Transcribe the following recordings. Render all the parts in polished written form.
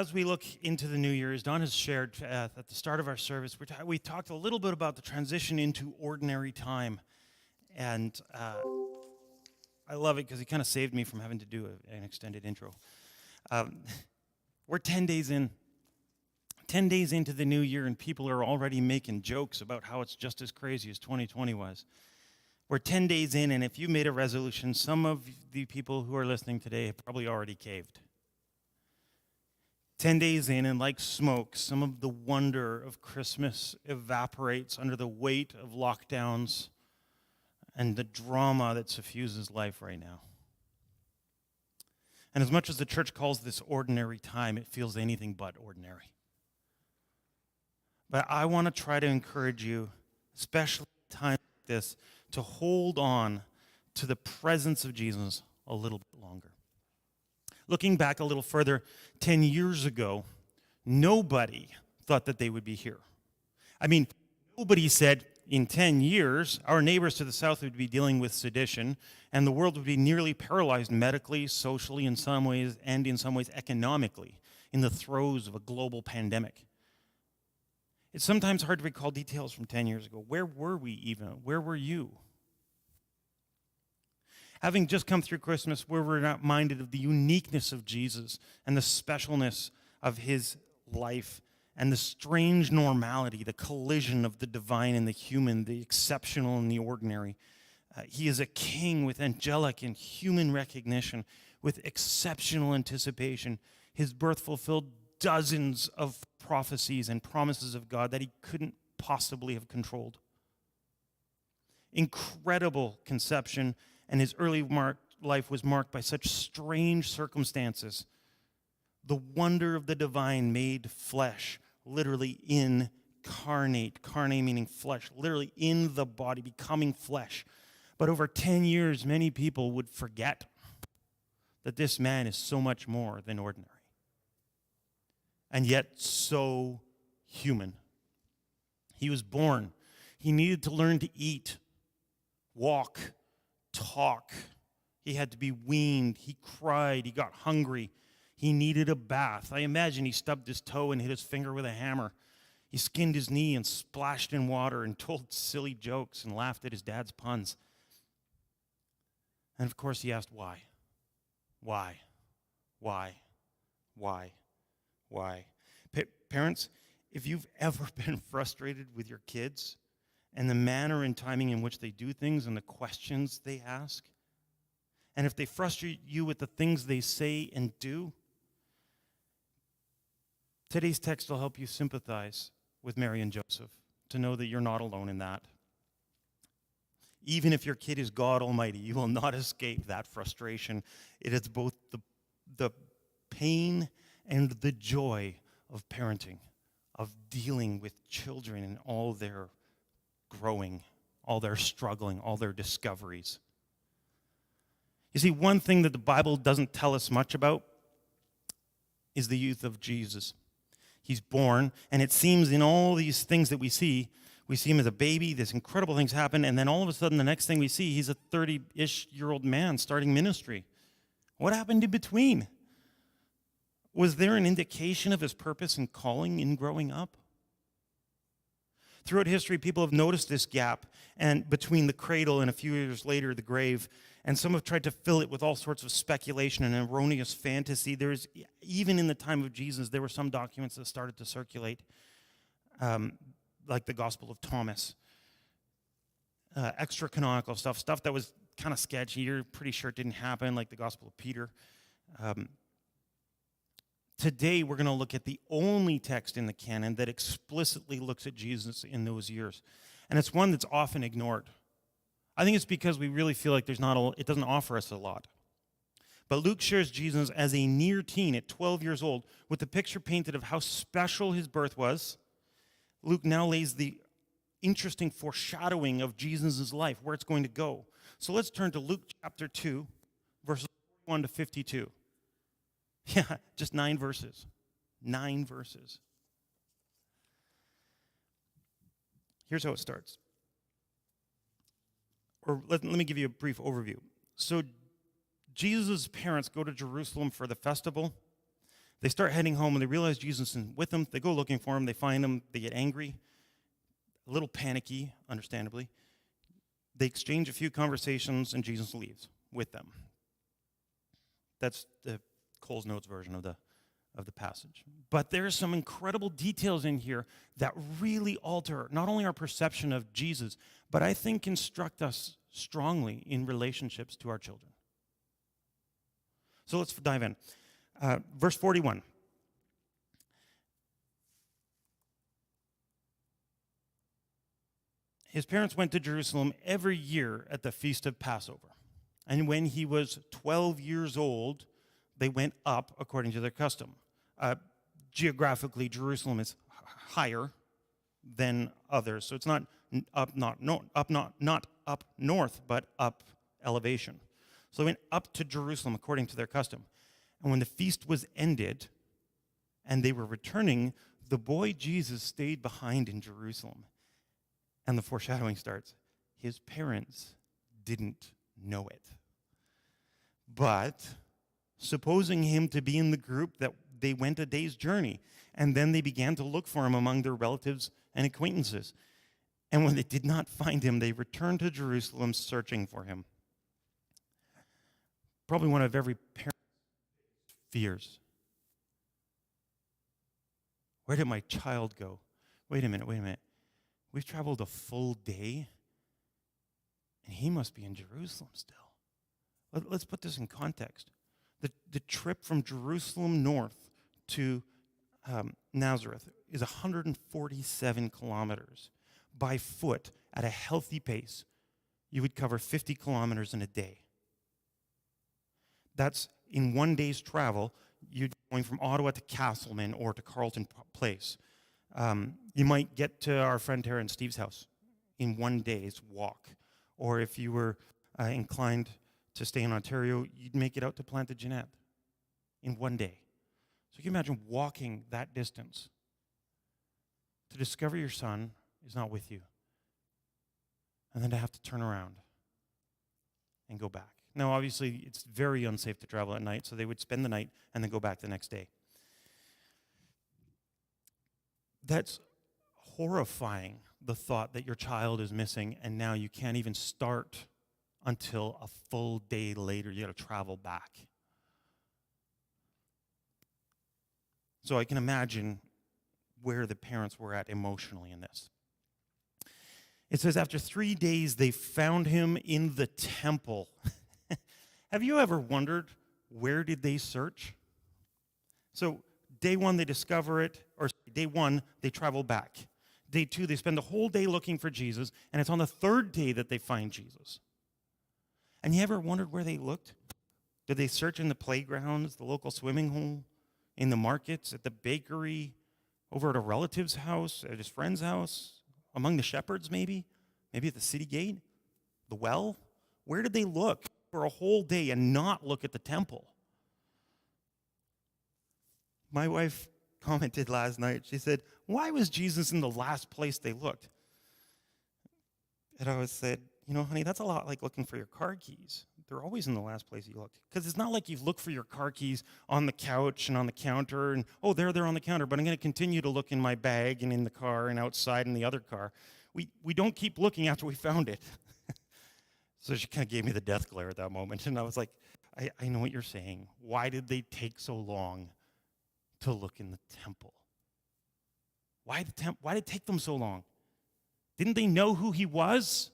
as we look into the new year, as Don has shared at the start of our service, we talked a little bit about the transition into ordinary time. And I love it because he kind of saved me from having to do an extended intro. We're 10 days in. 10 days into the new year, and people are already making jokes about how it's just as crazy as 2020 was. We're 10 days in, and if you made a resolution, some of the people who are listening today have probably already caved. 10 days in, and like smoke, some of the wonder of Christmas evaporates under the weight of lockdowns and the drama that suffuses life right now. And as much as the church calls this ordinary time, it feels anything but ordinary. But I want to try to encourage you, especially at times like this, to hold on to the presence of Jesus a little bit longer. Looking back a little further, 10 years ago, nobody thought that they would be here. I mean, nobody said in 10 years, our neighbors to the south would be dealing with sedition, and the world would be nearly paralyzed medically, socially, in some ways, and in some ways economically, in the throes of a global pandemic. It's sometimes hard to recall details from 10 years ago. Where were we even? Where were you? Having just come through Christmas, we're reminded of the uniqueness of Jesus and the specialness of his life and the strange normality, the collision of the divine and the human, the exceptional and the ordinary. He is a king with angelic and human recognition, with exceptional anticipation. His birth fulfilled dozens of prophecies and promises of God that he couldn't possibly have controlled. Incredible conception, and his early life was marked by such strange circumstances. The wonder of the divine made flesh, literally incarnate, carne meaning flesh, literally in the body, becoming flesh. But over 10 years, many people would forget that this man is so much more than ordinary. And yet so human. He was born. He needed to learn to eat, walk, talk. He had to be weaned. He cried. He got hungry. He needed a bath. I imagine he stubbed his toe and hit his finger with a hammer. He skinned his knee and splashed in water and told silly jokes and laughed at his dad's puns. And of course he asked why. Why? Why? Why? Why? Parents, if you've ever been frustrated with your kids and the manner and timing in which they do things and the questions they ask, and if they frustrate you with the things they say and do, today's text will help you sympathize with Mary and Joseph, to know that you're not alone in that. Even if your kid is God Almighty, you will not escape that frustration. It is both the pain and the joy of parenting, of dealing with children and all their growing, all their struggling, all their discoveries. You see, one thing that the Bible doesn't tell us much about is the youth of Jesus. He's born, and it seems in all these things that we see him as a baby, this incredible things happen, and then all of a sudden the next thing we see, he's a 30-ish-year-old man starting ministry. What happened in between? Was there an indication of his purpose and calling in growing up? Throughout history, people have noticed this gap and between the cradle and a few years later the grave, and some have tried to fill it with all sorts of speculation and erroneous fantasy. Even in the time of Jesus, there were some documents that started to circulate, like the Gospel of Thomas, extra-canonical stuff that was kind of sketchy. You're pretty sure it didn't happen, like the Gospel of Peter. Today, we're going to look at the only text in the canon that explicitly looks at Jesus in those years. And it's one that's often ignored. I think it's because we really feel like it doesn't offer us a lot. But Luke shares Jesus as a near teen at 12 years old with the picture painted of how special his birth was. Luke now lays the interesting foreshadowing of Jesus' life, where it's going to go. So let's turn to Luke chapter 2, verses 41 to 52. Yeah, just 9 verses. 9 verses. Here's how it starts. Or let me give you a brief overview. So Jesus' parents go to Jerusalem for the festival. They start heading home, and they realize Jesus is with them. They go looking for him. They find him. They get angry, a little panicky, understandably. They exchange a few conversations, and Jesus leaves with them. That's the Cole's Notes version of the passage. But there are some incredible details in here that really alter not only our perception of Jesus, but I think instruct us strongly in relationships to our children. So let's dive in. Verse 41. His parents went to Jerusalem every year at the feast of Passover. And when he was 12 years old, they went up according to their custom. Geographically, Jerusalem is higher than others, so it's not up north, but up elevation. So they went up to Jerusalem according to their custom. And when the feast was ended and they were returning, the boy Jesus stayed behind in Jerusalem. And the foreshadowing starts. His parents didn't know it. But supposing him to be in the group, that they went a day's journey, and then they began to look for him among their relatives and acquaintances. And when they did not find him, they returned to Jerusalem searching for him. Probably one of every parent's fears. Where did my child go? Wait a minute. We've traveled a full day, and he must be in Jerusalem still. Let's put this in context. The trip from Jerusalem north to Nazareth is 147 kilometers. By foot, at a healthy pace, you would cover 50 kilometers in a day. That's in one day's travel. You're going from Ottawa to Castleman or to Carleton Place. You might get to our friend Tara and Steve's house in one day's walk. Or if you were inclined to stay in Ontario, you'd make it out to Plantagenet in one day. So you can imagine walking that distance to discover your son is not with you, and then to have to turn around and go back. Now, obviously, it's very unsafe to travel at night, so they would spend the night and then go back the next day. That's horrifying, the thought that your child is missing, and now you can't even start until a full day later. You got to travel back. So I can imagine where the parents were at emotionally in this. It says, after 3 days, they found him in the temple. Have you ever wondered, where did they search? So day one, they discover it, or day one, they travel back. Day two, they spend the whole day looking for Jesus, and it's on the third day that they find Jesus. And you ever wondered where they looked? Did they search in the playgrounds, the local swimming hole, in the markets, at the bakery, over at a relative's house, at his friend's house, among the shepherds maybe? Maybe at the city gate? The well? Where did they look for a whole day and not look at the temple? My wife commented last night. She said, why was Jesus in the last place they looked? And I said, honey, that's a lot like looking for your car keys. They're always in the last place you looked. Because it's not like you look for your car keys on the couch and on the counter and, they're on the counter, but I'm going to continue to look in my bag and in the car and outside in the other car. We don't keep looking after we found it. So she kind of gave me the death glare at that moment. And I was like, I know what you're saying. Why did they take so long to look in the temple? Why did it take them so long? Didn't they know who he was?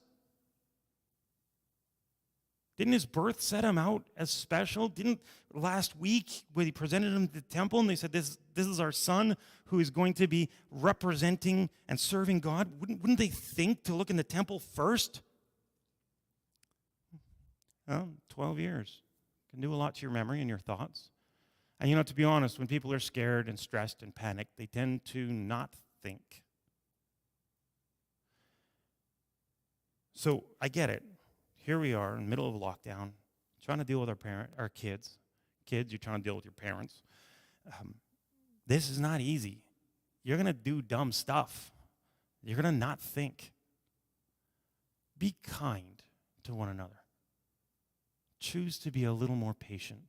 Didn't his birth set him out as special? Didn't last week when he presented him to the temple and they said, this is our son who is going to be representing and serving God? Wouldn't they think to look in the temple first? Well, 12 years can do a lot to your memory and your thoughts. And to be honest, when people are scared and stressed and panicked, they tend to not think. So I get it. Here we are in the middle of a lockdown, trying to deal with our kids. Kids, you're trying to deal with your parents. This is not easy. You're going to do dumb stuff. You're going to not think. Be kind to one another. Choose to be a little more patient.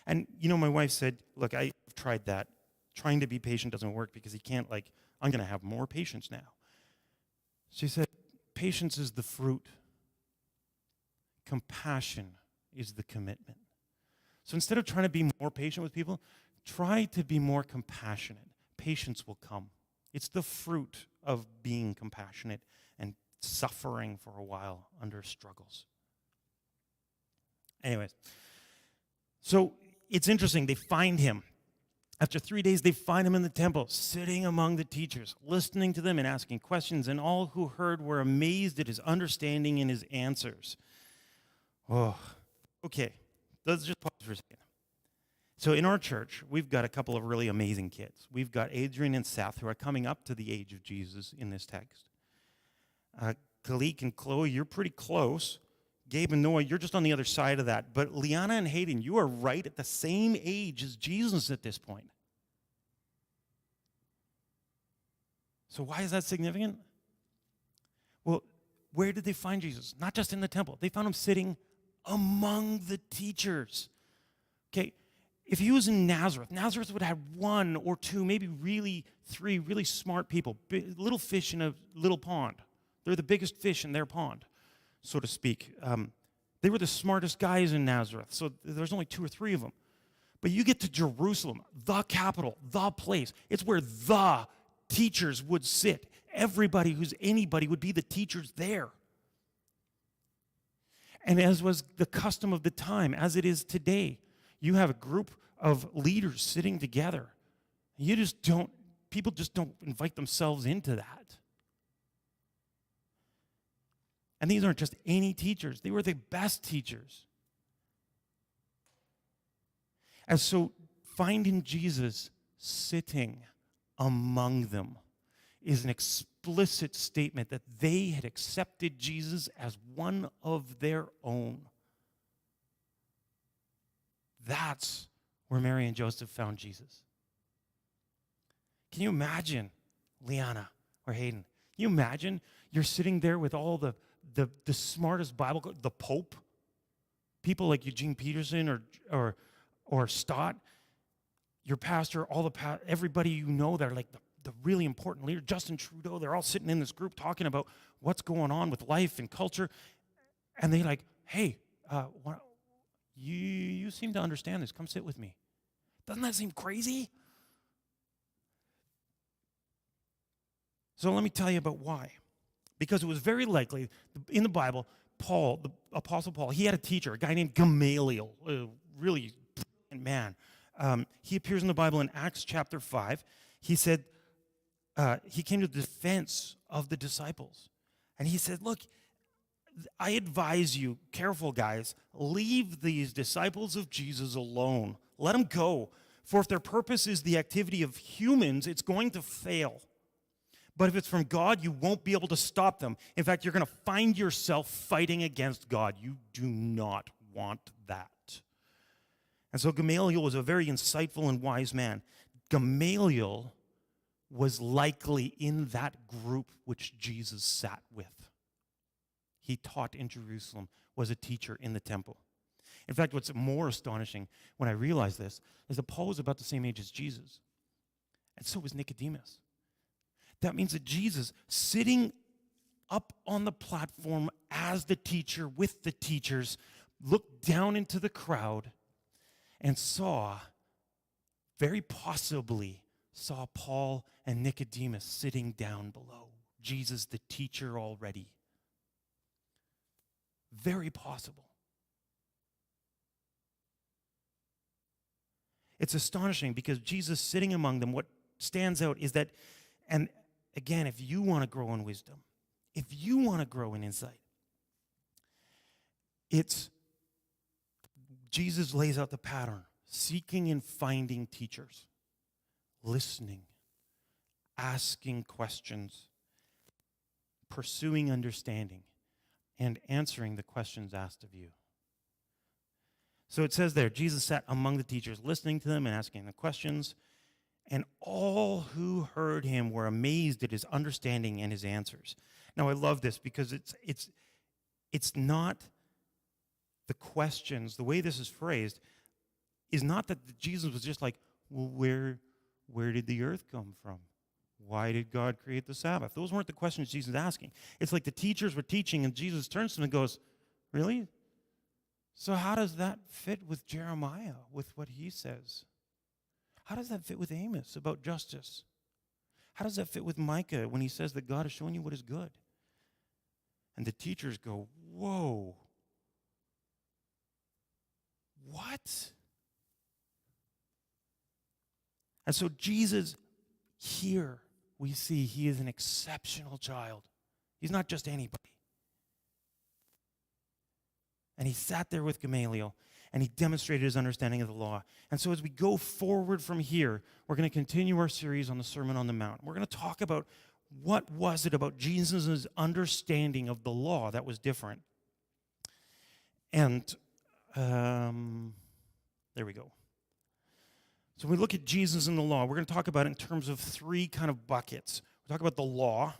And, my wife said, look, I've tried that. Trying to be patient doesn't work because he can't, I'm going to have more patience now. She said, patience is the fruit. Compassion is the commitment. So instead of trying to be more patient with people, try to be more compassionate. Patience will come. It's the fruit of being compassionate and suffering for a while under struggles. Anyways, so it's interesting. They find him. After 3 days, they find him in the temple, sitting among the teachers, listening to them and asking questions, and all who heard were amazed at his understanding and his answers. Oh, okay. Let's just pause for a second. So in our church, we've got a couple of really amazing kids. We've got Adrian and Seth, who are coming up to the age of Jesus in this text. Kalik and Chloe, you're pretty close. Gabe and Noah, you're just on the other side of that. But Liana and Hayden, you are right at the same age as Jesus at this point. So why is that significant? Well, where did they find Jesus? Not just in the temple. They found him sitting among the teachers. Okay, if he was in Nazareth, Nazareth would have one or two, maybe really three really smart people, little fish in a little pond. They're the biggest fish in their pond, so to speak. They were the smartest guys in Nazareth, so there's only two or three of them. But you get to Jerusalem, the capital, the place. It's where the teachers would sit. Everybody who's anybody would be the teachers there. And as was the custom of the time, as it is today, you have a group of leaders sitting together. People just don't invite themselves into that. And these aren't just any teachers. They were the best teachers. And so finding Jesus sitting among them is an explicit statement that they had accepted Jesus as one of their own. That's where Mary and Joseph found Jesus. Can you imagine, Liana or Hayden? Can you imagine you're sitting there with all the smartest Bible, the Pope, people like Eugene Peterson or Stott, your pastor, everybody you know that are like the really important leader, Justin Trudeau, they're all sitting in this group talking about what's going on with life and culture. And they're like, hey, you seem to understand this. Come sit with me. Doesn't that seem crazy? So let me tell you about why. Because it was very likely, in the Bible, Paul, the Apostle Paul, he had a teacher, a guy named Gamaliel, a really brilliant man. He appears in the Bible in Acts chapter 5. He said, he came to the defense of the disciples. And he said, look, I advise you, careful guys, leave these disciples of Jesus alone. Let them go. For if their purpose is the activity of humans, it's going to fail. But if it's from God, you won't be able to stop them. In fact, you're going to find yourself fighting against God. You do not want that. And so Gamaliel was a very insightful and wise man. Gamaliel was likely in that group which Jesus sat with. He taught in Jerusalem, was a teacher in the temple. In fact, what's more astonishing when I realized this is that Paul was about the same age as Jesus. And so was Nicodemus. That means that Jesus, sitting up on the platform as the teacher with the teachers, looked down into the crowd and very possibly saw Paul and Nicodemus sitting down below. Jesus, the teacher already. Very possible. It's astonishing because Jesus sitting among them, what stands out is that, and again, if you want to grow in wisdom, if you want to grow in insight, it's Jesus lays out the pattern, seeking and finding teachers, listening, asking questions, pursuing understanding, and answering the questions asked of you. So it says there, Jesus sat among the teachers, listening to them and asking the questions, and all who heard him were amazed at his understanding and his answers. Now I love this because it's not the questions, the way this is phrased, is not that Jesus was just like, well, where did the earth come from? Why did God create the Sabbath? Those weren't the questions Jesus was asking. It's like the teachers were teaching, and Jesus turns to them and goes, really? So how does that fit with Jeremiah, with what he says? How does that fit with Amos about justice? How does that fit with Micah when he says that God has shown you what is good? And the teachers go, whoa. What? And so Jesus, here we see he is an exceptional child. He's not just anybody. And he sat there with Gamaliel, and he demonstrated his understanding of the law. And so as we go forward from here, we're going to continue our series on the Sermon on the Mount. We're going to talk about what was it about Jesus' understanding of the law that was different. And there we go. So when we look at Jesus and the law, we're going to talk about it in terms of three kind of buckets. We talk about the law,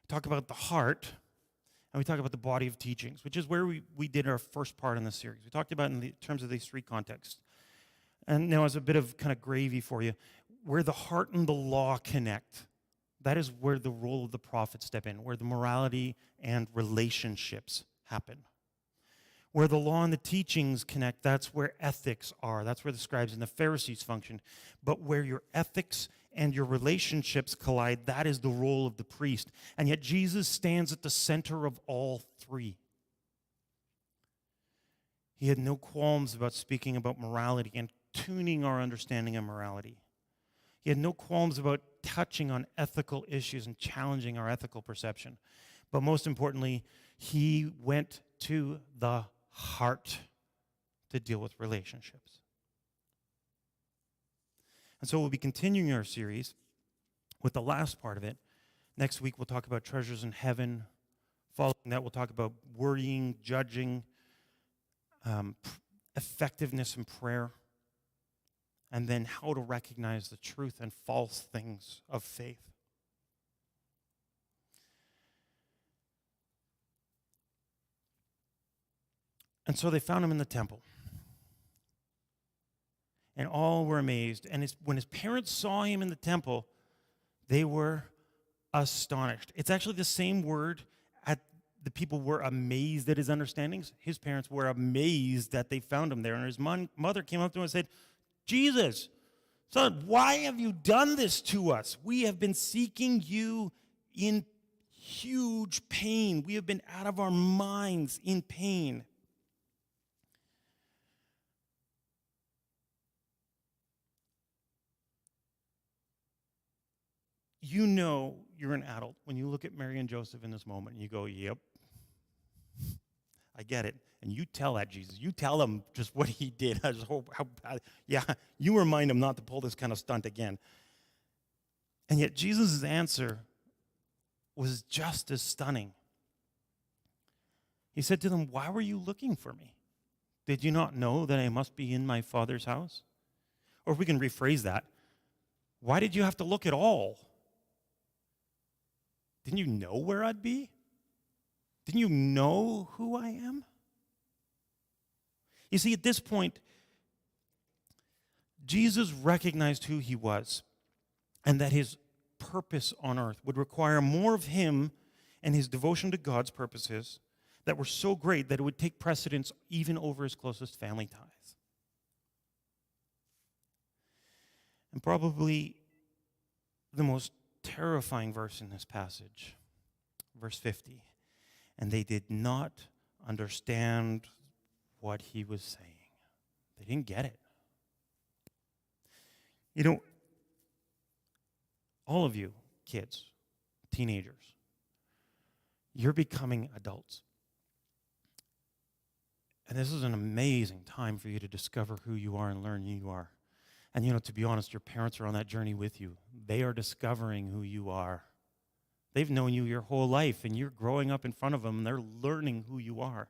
we talk about the heart, and we talk about the body of teachings, which is where we did our first part in the series. We talked about it in terms of these three contexts. And now as a bit of kind of gravy for you, where the heart and the law connect, that is where the role of the prophets step in, where the morality and relationships happen. Where the law and the teachings connect, that's where ethics are. That's where the scribes and the Pharisees function. But where your ethics and your relationships collide, that is the role of the priest. And yet Jesus stands at the center of all three. He had no qualms about speaking about morality and tuning our understanding of morality. He had no qualms about touching on ethical issues and challenging our ethical perception. But most importantly, he went to the heart to deal with relationships. And so we'll be continuing our series with the last part of it. Next week we'll talk about treasures in heaven. Following that we'll talk about worrying, judging, effectiveness in prayer, and then how to recognize the truth and false things of faith. And so they found him in the temple. And all were amazed. And when his parents saw him in the temple, they were astonished. It's actually the same word. The people were amazed at his understandings. His parents were amazed that they found him there. And his mother came up to him and said, Jesus, son, why have you done this to us? We have been seeking you in huge pain. We have been out of our minds in pain. You know you're an adult when you look at Mary and Joseph in this moment and you go, yep, I get it. And you tell that, Jesus. You tell him just what he did. I just hope, you remind him not to pull this kind of stunt again. And yet Jesus' answer was just as stunning. He said to them, why were you looking for me? Did you not know that I must be in my Father's house? Or if we can rephrase that, why did you have to look at all? Didn't you know where I'd be? Didn't you know who I am? You see, at this point, Jesus recognized who he was and that his purpose on earth would require more of him and his devotion to God's purposes that were so great that it would take precedence even over his closest family ties. And probably the most terrifying verse in this passage, verse 50. And they did not understand what he was saying. They didn't get it. You know, all of you kids, teenagers, you're becoming adults. And this is an amazing time for you to discover who you are and learn who you are. And, you know, to be honest, your parents are on that journey with you. They are discovering who you are. They've known you your whole life, and you're growing up in front of them, and they're learning who you are.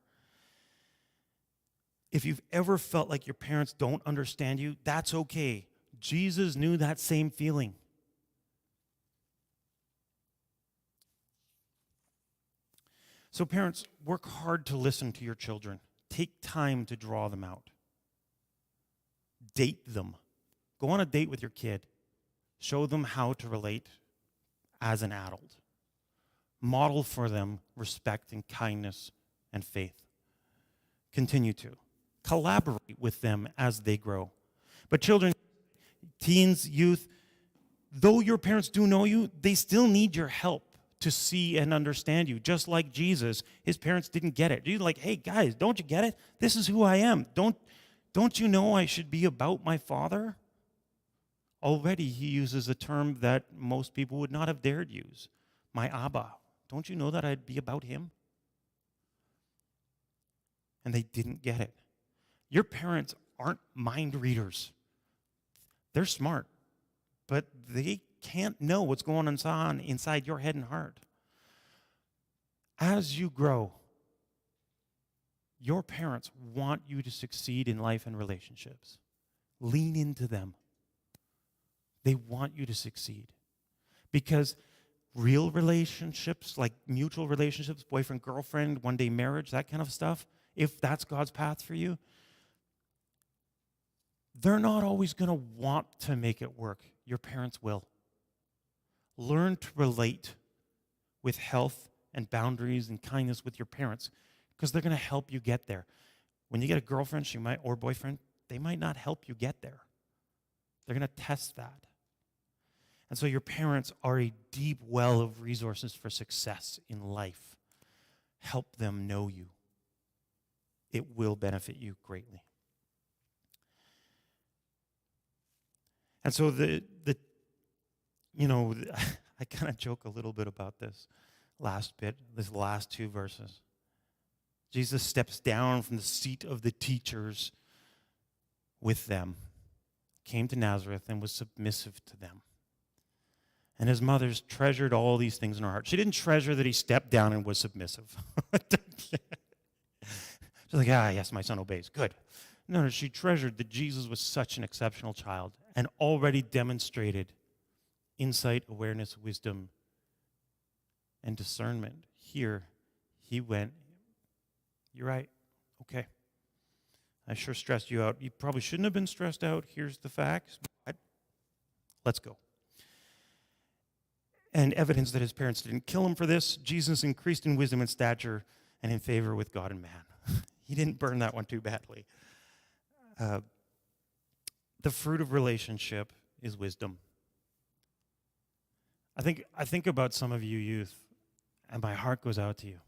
If you've ever felt like your parents don't understand you, that's okay. Jesus knew that same feeling. So parents, work hard to listen to your children. Take time to draw them out. Date them. Go on a date with your kid. Show them how to relate as an adult. Model for them respect and kindness and faith. Continue to. Collaborate with them as they grow. But children, teens, youth, though your parents do know you, they still need your help to see and understand you. Just like Jesus, his parents didn't get it. He's like, hey, guys, don't you get it? This is who I am. Don't you know I should be about my Father? Already he uses a term that most people would not have dared use. My Abba. Don't you know that I'd be about him? And they didn't get it. Your parents aren't mind readers. They're smart, but they can't know what's going on inside your head and heart. As you grow, your parents want you to succeed in life and relationships. Lean into them. They want you to succeed. Because real relationships, like mutual relationships, boyfriend, girlfriend, one day marriage, that kind of stuff, if that's God's path for you, they're not always going to want to make it work. Your parents will. Learn to relate with health and boundaries and kindness with your parents because they're going to help you get there. When you get a girlfriend, or boyfriend, they might not help you get there. They're going to test that. And so your parents are a deep well of resources for success in life. Help them know you. It will benefit you greatly. And so I kind of joke a little bit about this last two verses. Jesus steps down from the seat of the teachers with them, came to Nazareth and was submissive to them. And his mother's treasured all these things in her heart. She didn't treasure that he stepped down and was submissive. She's like, yes, my son obeys. Good. No, she treasured that Jesus was such an exceptional child and already demonstrated insight, awareness, wisdom, and discernment. Here, he went, you're right. Okay. I sure stressed you out. You probably shouldn't have been stressed out. Here's the facts. But let's go. And evidence that his parents didn't kill him for this, Jesus increased in wisdom and stature and in favor with God and man. He didn't burn that one too badly. The fruit of relationship is wisdom. I think about some of you youth, and my heart goes out to you.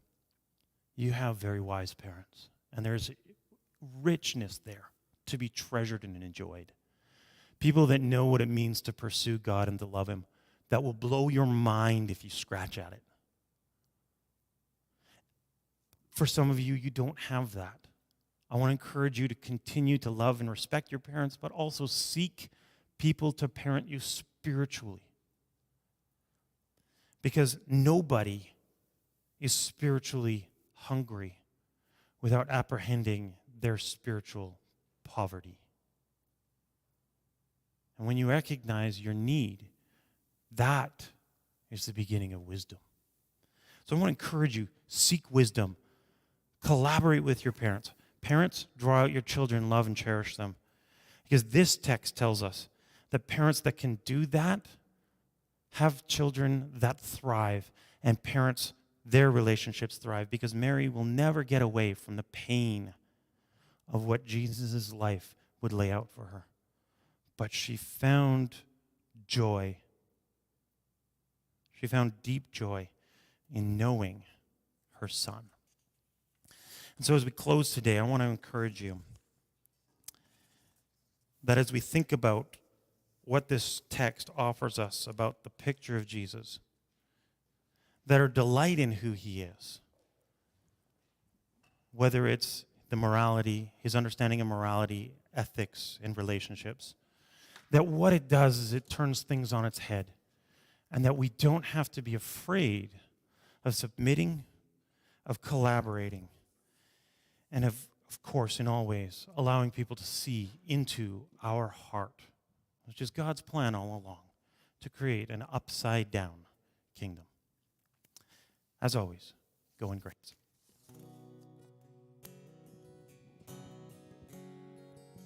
You have very wise parents, and there's richness there to be treasured and enjoyed. People that know what it means to pursue God and to love him, that will blow your mind if you scratch at it. For some of you, you don't have that. I want to encourage you to continue to love and respect your parents, but also seek people to parent you spiritually. Because nobody is spiritually hungry without apprehending their spiritual poverty. And when you recognize your need, that is the beginning of wisdom. So I want to encourage you, seek wisdom. Collaborate with your parents. Parents, draw out your children, love and cherish them. Because this text tells us that parents that can do that have children that thrive, and parents, their relationships thrive, because Mary will never get away from the pain of what Jesus' life would lay out for her. But she found joy. She found deep joy in knowing her son. And so as we close today, I want to encourage you that as we think about what this text offers us about the picture of Jesus, that our delight in who he is, whether it's the morality, his understanding of morality, ethics, and relationships, that what it does is it turns things on its head, and that we don't have to be afraid of submitting, of collaborating, and of course, in all ways, allowing people to see into our heart, which is God's plan all along, to create an upside-down kingdom. As always, go in grace.